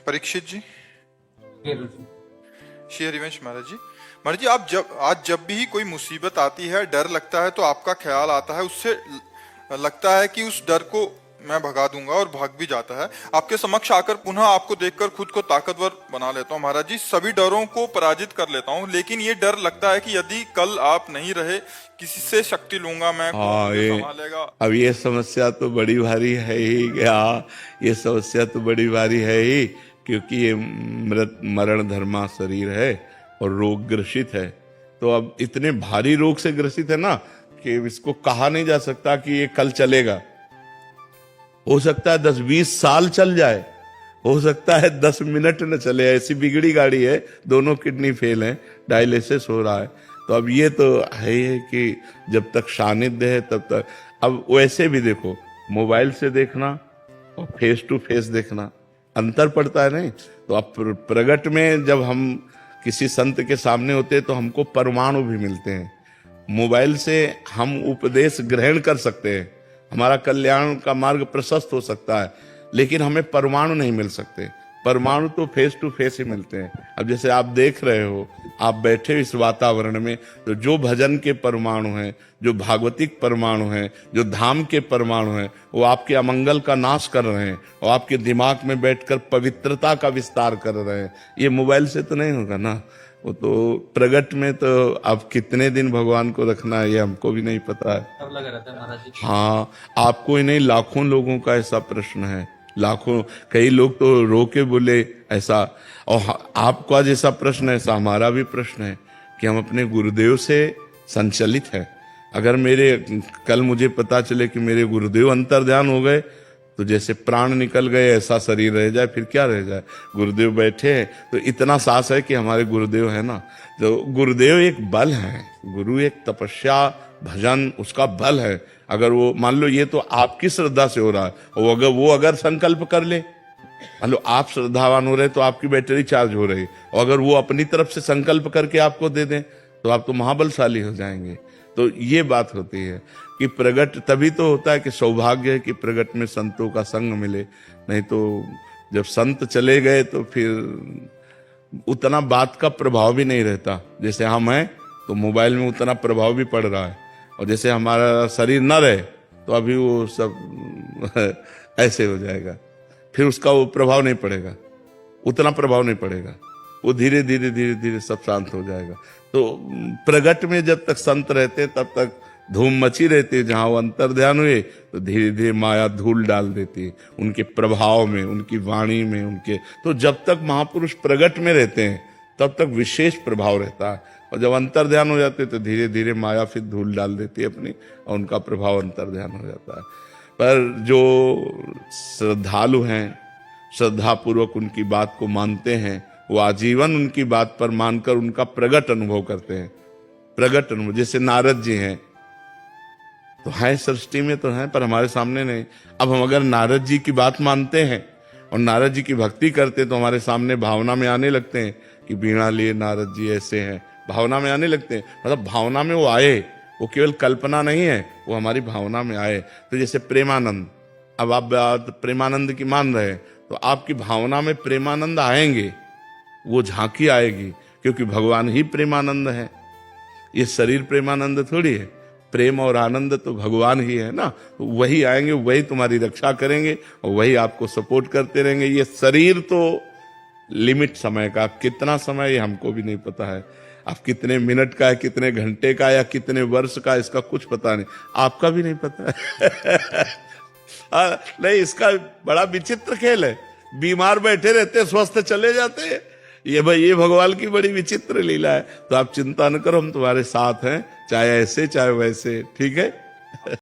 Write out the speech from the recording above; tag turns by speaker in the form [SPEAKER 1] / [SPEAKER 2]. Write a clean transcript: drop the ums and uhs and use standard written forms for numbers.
[SPEAKER 1] परीक्षित जी।
[SPEAKER 2] फिर
[SPEAKER 1] श्री हरिवंश महाराज जी, आप जब भी कोई मुसीबत आती है, डर लगता है, तो आपका ख्याल आता है, उससे लगता है कि उस डर को मैं भगा दूंगा, और भाग भी जाता है। आपके समक्ष आकर पुनः आपको देखकर खुद को ताकतवर बना लेता हूँ महाराज जी, सभी डरों को पराजित कर लेता हूँ। लेकिन ये डर लगता है कि यदि कल आप नहीं रहे, किसी से शक्ति लूंगा मैं, कौन
[SPEAKER 3] हाँ,
[SPEAKER 1] मुझे
[SPEAKER 3] ये
[SPEAKER 1] संभालेगा।
[SPEAKER 3] अब ये समस्या तो बड़ी भारी है ही क्या। ये समस्या तो बड़ी भारी है ही, क्योंकि ये मृत मरण धर्मा शरीर है और रोग ग्रसित है। तो अब इतने भारी रोग से ग्रसित है ना कि इसको कहा नहीं जा सकता कि ये कल चलेगा। हो सकता है 10-20 साल चल जाए, हो सकता है 10 मिनट न चले। ऐसी बिगड़ी गाड़ी है, दोनों किडनी फेल है, डायलिसिस हो रहा है। तो अब ये तो है ही है कि जब तक सानिध्य है तब तक। अब वैसे भी देखो, मोबाइल से देखना और फेस टू फेस देखना अंतर पड़ता है नहीं। तो अब प्रगट में जब हम किसी संत के सामने होते हैं तो हमको परमाणु भी मिलते हैं। मोबाइल से हम उपदेश ग्रहण कर सकते हैं, हमारा कल्याण का मार्ग प्रशस्त हो सकता है, लेकिन हमें परमाणु नहीं मिल सकते। परमाणु तो फेस टू फेस ही मिलते हैं। अब जैसे आप देख रहे हो, आप बैठे हो इस वातावरण में, तो जो भजन के परमाणु हैं, जो भागवतिक परमाणु हैं, जो धाम के परमाणु हैं, वो आपके अमंगल का नाश कर रहे हैं और आपके दिमाग में बैठकर पवित्रता का विस्तार कर रहे हैं। ये मोबाइल से तो नहीं होगा ना। वो तो प्रगट में तो अब कितने दिन भगवान को रखना है ये हमको भी नहीं पता है।
[SPEAKER 2] सब लगा रहता है महाराज जी।
[SPEAKER 3] हाँ, आपको ही नहीं, लाखों लोगों का ऐसा प्रश्न है। लाखों, कई लोग तो रो के बोले ऐसा। और आपको आज ऐसा प्रश्न है, ऐसा हमारा भी प्रश्न है कि हम अपने गुरुदेव से संचलित हैं। अगर कल मुझे पता चले कि मेरे गुरुदेव अंतर्ध्यान हो गए, तो जैसे प्राण निकल गए ऐसा शरीर रह जाए, फिर क्या रह जाए। गुरुदेव बैठे हैं तो इतना साहस है कि हमारे गुरुदेव है ना। तो गुरुदेव एक बल है, गुरु एक तपस्या भजन उसका बल है। अगर वो मान लो, ये तो आपकी श्रद्धा से हो रहा है, और वो अगर संकल्प कर ले, मान लो आप श्रद्धावान हो रहे तो आपकी बैटरी चार्ज हो रही, और अगर वो अपनी तरफ से संकल्प करके आपको दे दें तो आप तो महाबलशाली हो जाएंगे। तो ये बात होती है कि प्रगट तभी तो होता है कि सौभाग्य है कि प्रगट में संतों का संग मिले। नहीं तो जब संत चले गए तो फिर उतना बात का प्रभाव भी नहीं रहता। जैसे हम हैं तो मोबाइल में उतना प्रभाव भी पड़ रहा है, और जैसे हमारा शरीर न रहे तो अभी वो सब ऐसे हो जाएगा, फिर उसका वो प्रभाव नहीं पड़ेगा, उतना प्रभाव नहीं पड़ेगा। वो धीरे धीरे धीरे धीरे सब शांत हो जाएगा। तो प्रगट में जब तक संत रहते तब तक धूम मची रहती है। जहां वो अंतर्ध्यान हुए तो धीरे धीरे माया धूल डाल देती है उनके प्रभाव में, उनकी वाणी में, उनके। तो जब तक महापुरुष प्रगट में रहते हैं तब तक विशेष प्रभाव रहता है, और जब अंतर्ध्यान हो जाते तो धीरे धीरे माया फिर धूल डाल देती है अपनी, और उनका प्रभाव अंतर्ध्यान हो जाता है। पर जो श्रद्धालु हैं, श्रद्धापूर्वक उनकी बात को मानते हैं, वो आजीवन उनकी बात पर मानकर उनका प्रगट अनुभव करते हैं। प्रगट अनुभव, जैसे नारद जी हैं, तो हैं सृष्टि में तो हैं, पर हमारे सामने नहीं। अब हम अगर नारद जी की बात मानते हैं और नारद जी की भक्ति करते तो हमारे सामने भावना में आने लगते हैं कि बीणा लिए नारद जी ऐसे हैं, भावना में आने लगते हैं। मतलब भावना में वो आए, वो केवल कल्पना नहीं है, वो हमारी भावना में आए। तो जैसे प्रेमानंद, अब आप बात प्रेमानंद की मान रहे हैं तो आपकी भावना में प्रेमानंद आएंगे, वो झांकी आएगी, क्योंकि भगवान ही प्रेमानंद है। ये शरीर प्रेमानंद थोड़ी है, प्रेम और आनंद तो भगवान ही है ना। तो वही आएंगे, वही तुम्हारी रक्षा करेंगे और वही आपको सपोर्ट करते रहेंगे। ये शरीर तो लिमिट समय का, कितना समय ये हमको भी नहीं पता है। आप कितने मिनट का है, कितने घंटे का, या कितने वर्ष का, इसका कुछ पता नहीं, आपका भी नहीं पता है। नहीं, इसका बड़ा विचित्र खेल है। बीमार बैठे रहते, स्वस्थ चले जाते हैं। ये भाई, ये भगवान की बड़ी विचित्र लीला है। तो आप चिंता न करो, हम तुम्हारे साथ हैं, चाहे ऐसे चाहे वैसे, ठीक है।